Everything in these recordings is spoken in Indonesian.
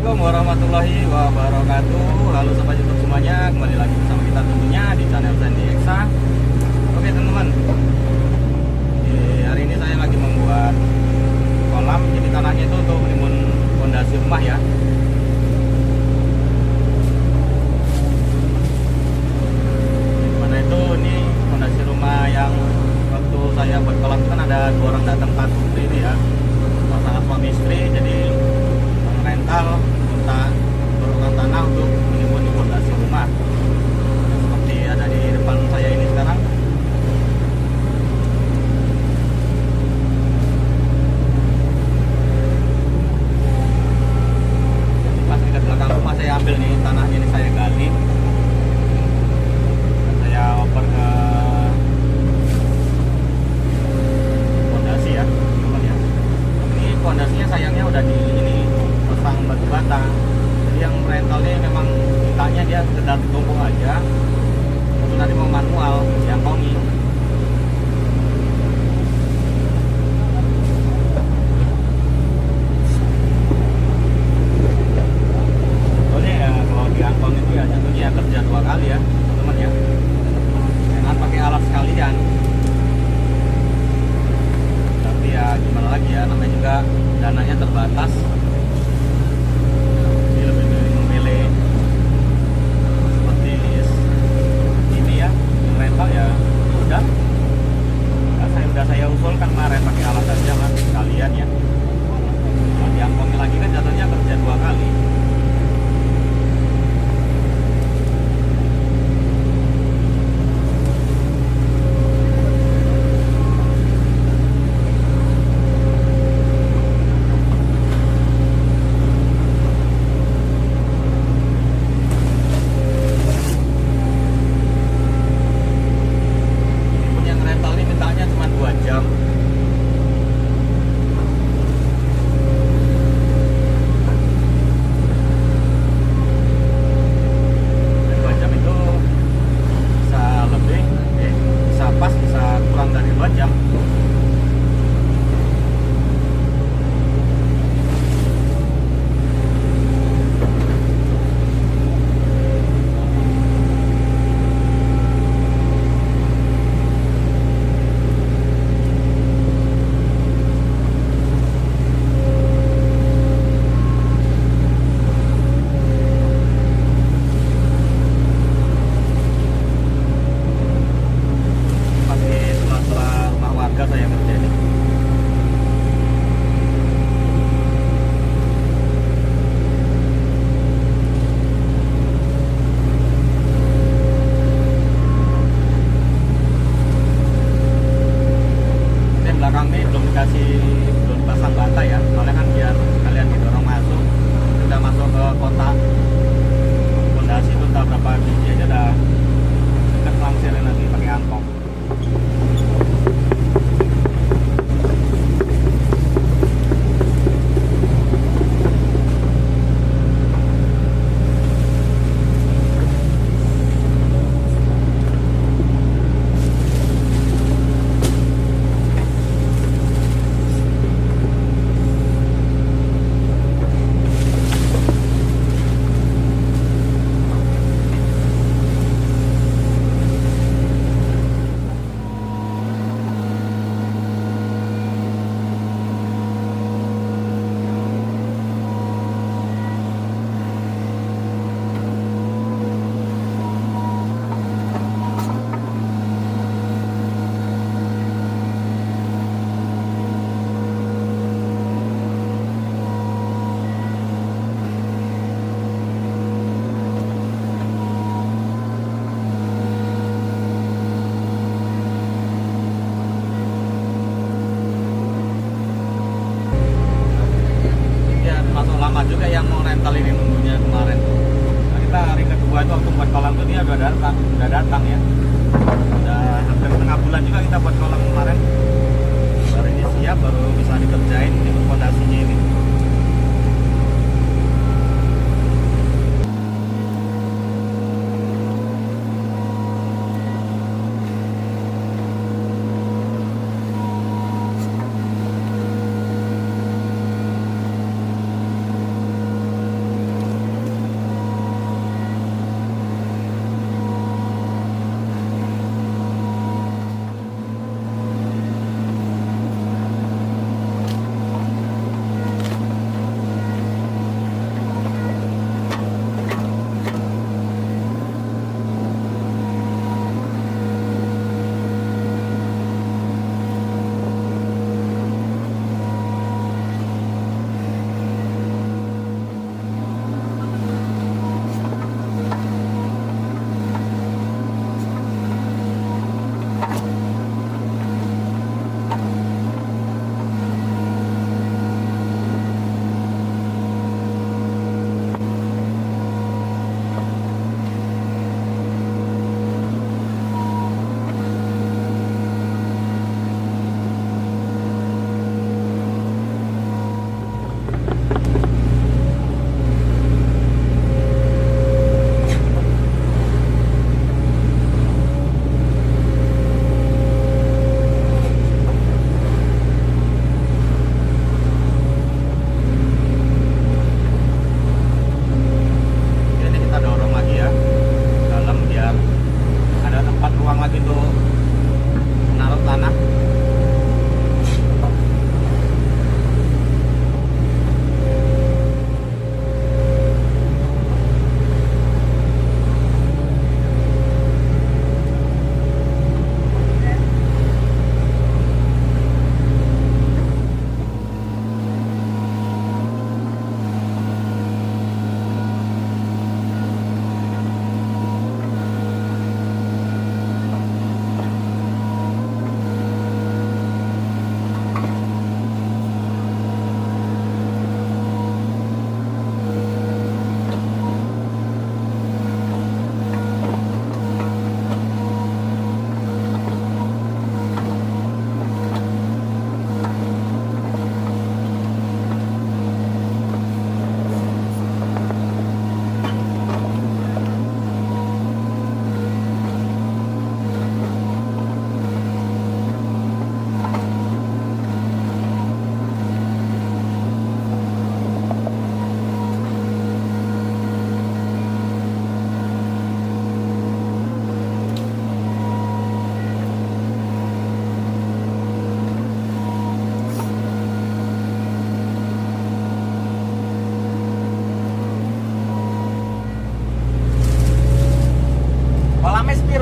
Assalamualaikum warahmatullahi wabarakatuh. Halo sobat YouTube semuanya, kembali lagi bersama kita tentunya di channel Sandy Eksa. Oke teman-teman, hari ini saya lagi membuat kolam. Jadi tanahnya itu untuk menimbun fondasi rumah ya. Dimana itu ini fondasi rumah yang waktu saya buat kolam itu kan ada dua orang datang Pak ini ya, pasangan suami istri. Jadi rental minta turunkan tanah untuk menimbun fondasi rumah seperti ada di depan saya ini sekarang. Jadi pas di belakang rumah saya ambil nih tanahnya, ini saya gali dan saya oper ke fondasi ya teman ya. Ini fondasinya sayangnya udah di ini pasang batu bata. Jadi yang rentalnya memang mintanya dia sekedar ditumpuk aja, untuk nanti mau manual diangkongi. Soalnya ya kalau diangkong itu ya tentunya kerja dua kali ya teman-teman ya, jangan pakai alat sekalian. Tapi ya gimana lagi ya, namanya juga dananya terbatas. Ya udah, saya usulkan kemarin pakai alat aja lah sekalian ya. Kalau diangkongin lagi kan jatuhnya kerja dua kali. Belum pasang bata ya, soalnya kan biar kalian didorong masuk. Udah masuk ke kota fondasi itu entah berapa biji aja udah dekat langsirnya nanti pakai angkong. Lama juga yang mau rental ini nunggunya kemarin. Nah, kita hari kedua itu waktu buat kolam tuh dia udah datang ya. Udah hampir setengah bulan juga kita buat kolam kemarin. Baru ini siap, baru bisa dikerjain di fondasinya ini.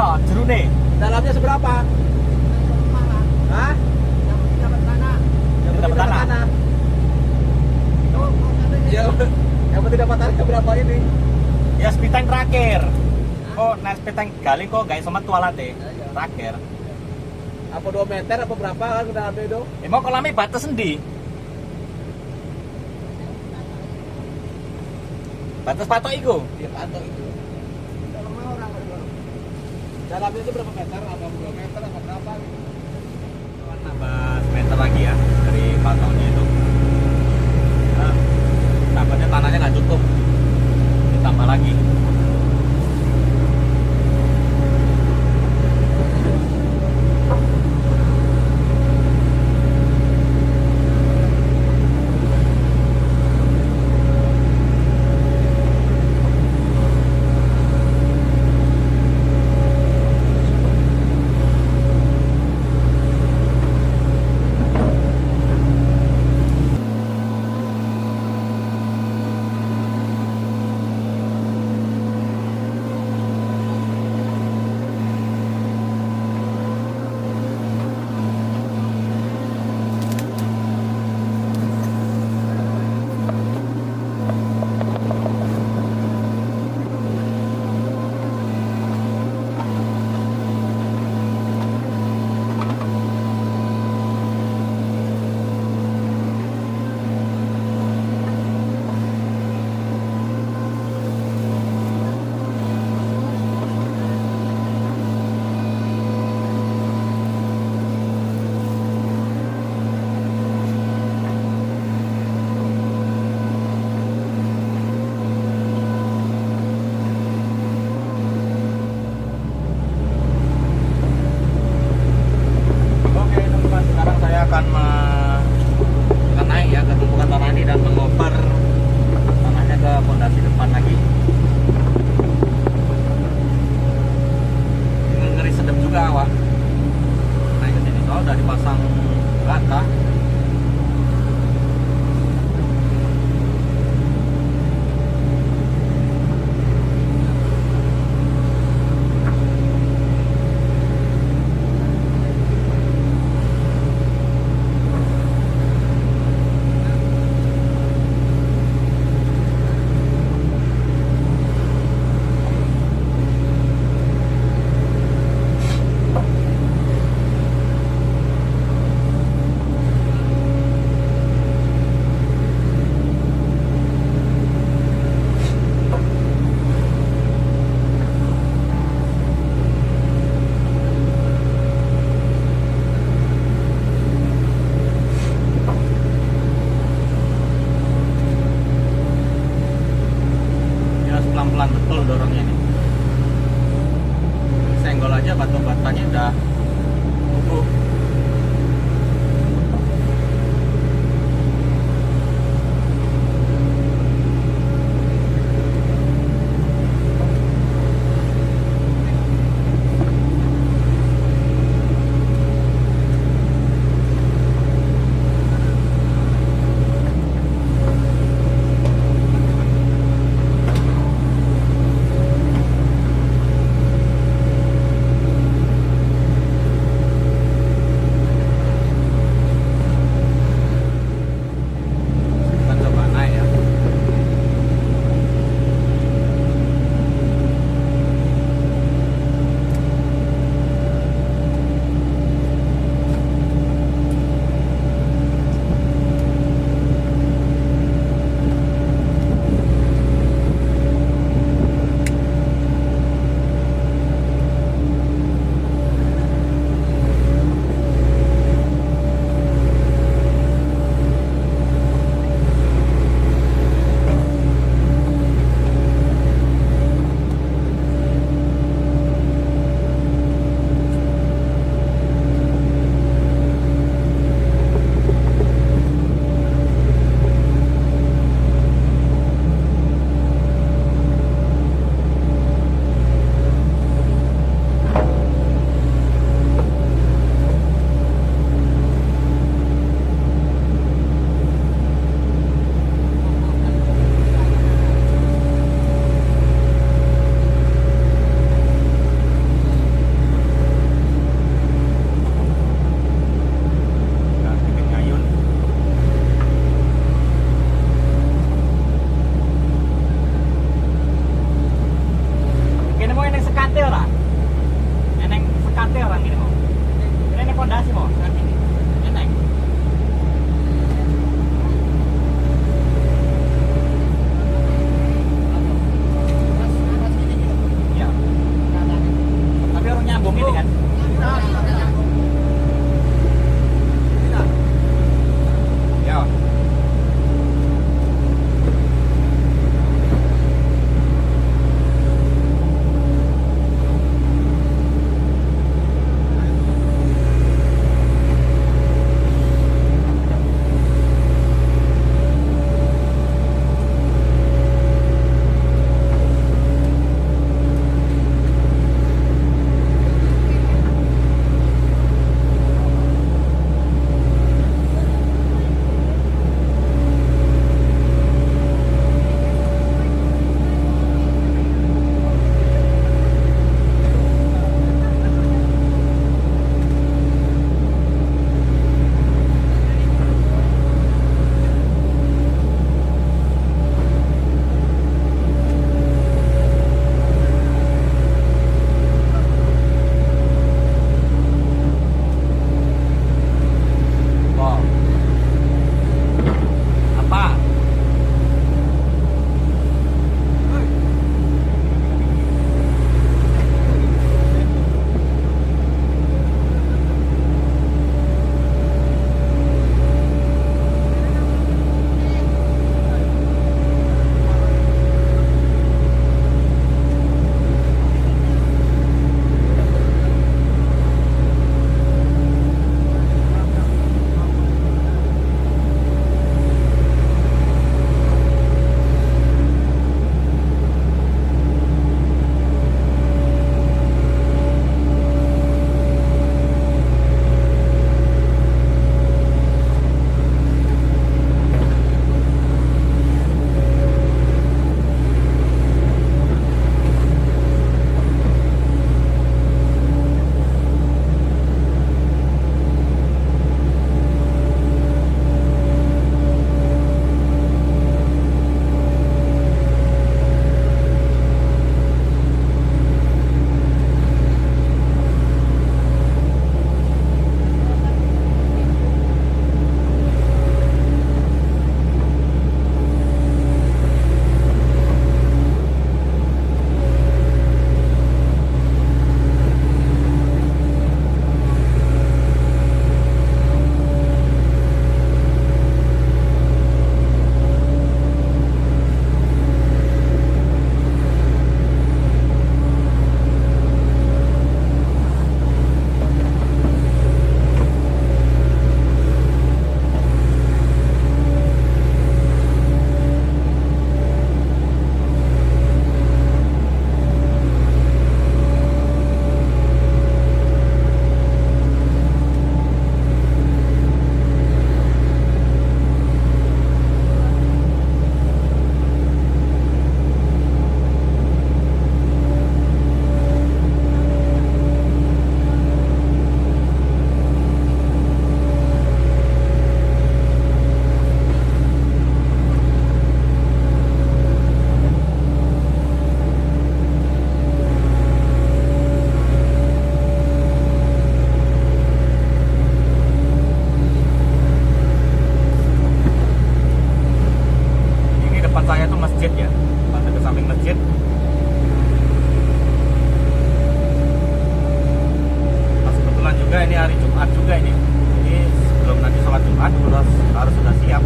piro jerune? Dalamnya seberapa? Hah? Yang Dapat tanah. Ya, yang penting dapat tanah berapa ini? Ya speed tank terakhir. Kok nah speed tank gali kok gak iso metu alate. Terakhir. Apa 2 meter apa berapa kan udah ambil itu? Emang kolamnya batas endi? Batas patok iku. Dia patok itu. Dalamnya itu berapa meter? Apa 2 meter apa berapa gitu? Nambah meter lagi ya dari patoknya itu. Nah, takutnya tanahnya nggak cukup, ditambah lagi. Akan naik ya ke tumpukan tanah ini dan mengoper tanahnya ke pondasi depan lagi. Ini ngeri sedap juga awak. Naik ke sini soal udah dipasang bata. Pelan-pelan betul dorongnya ini. Senggol aja batu-batanya udah tumbuh. masjid ya, pas dekat samping masjid. Pas kebetulan juga ini hari Jumat juga ini. Jadi sebelum nanti sholat Jumat harus sudah siap.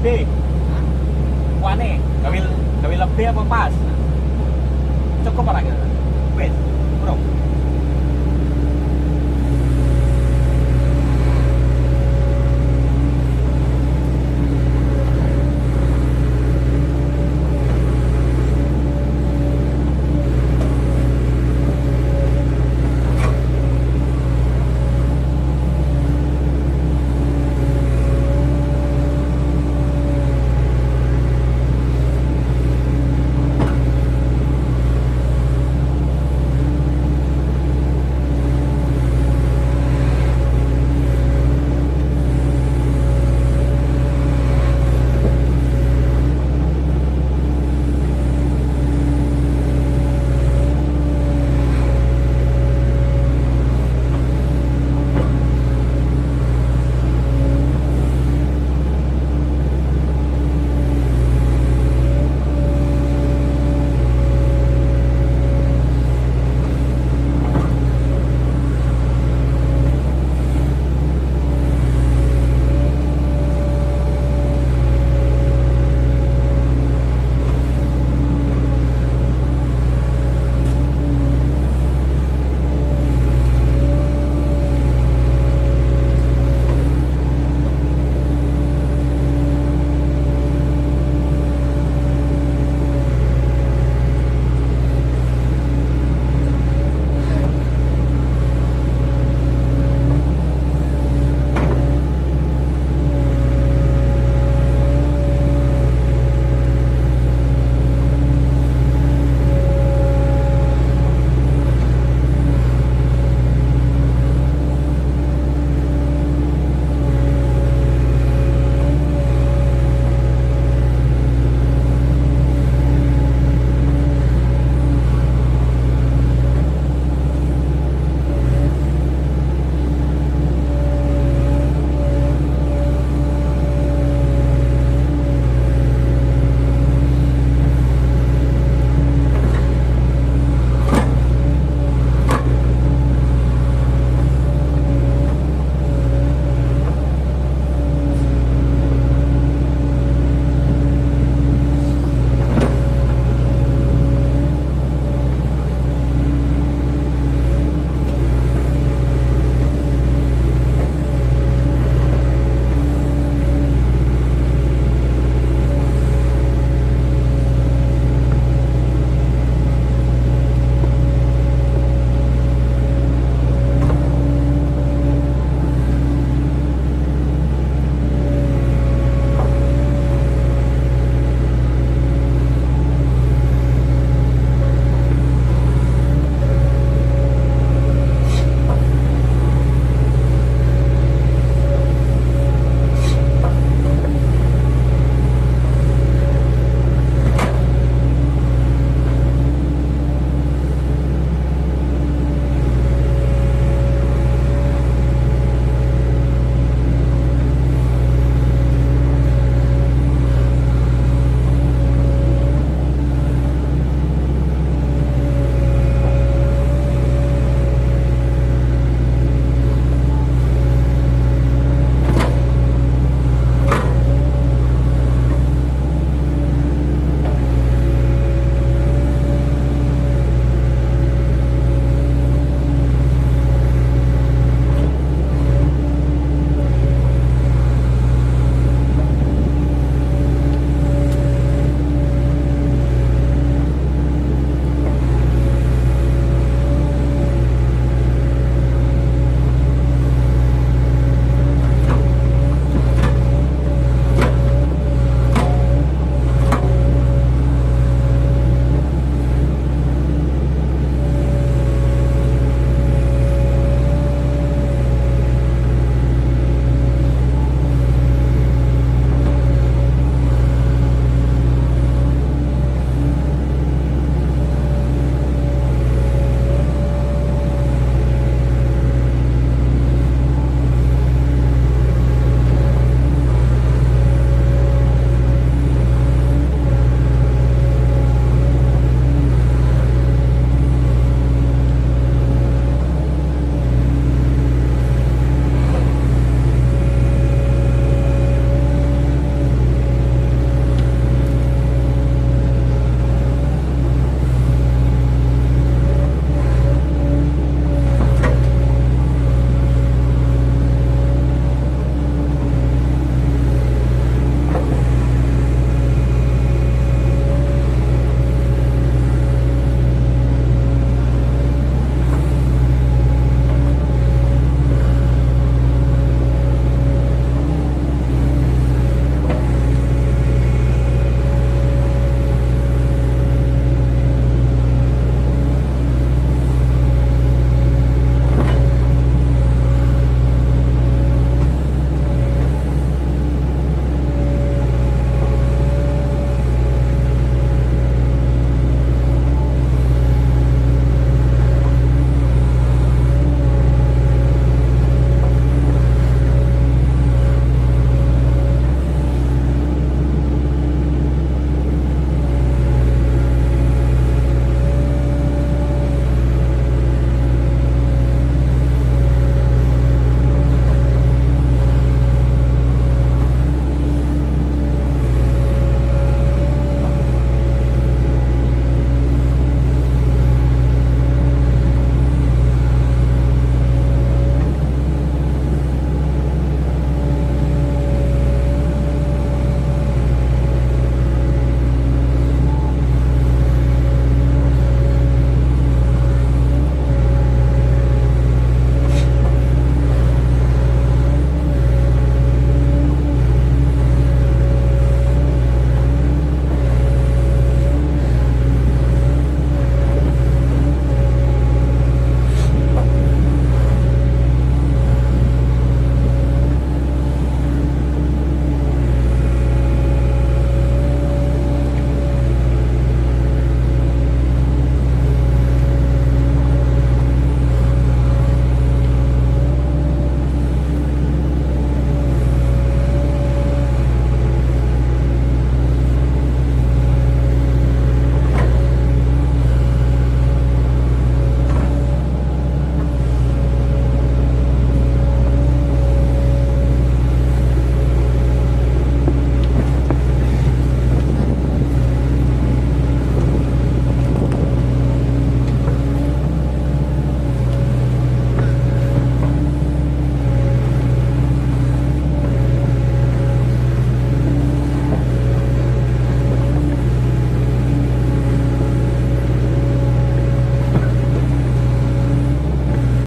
B.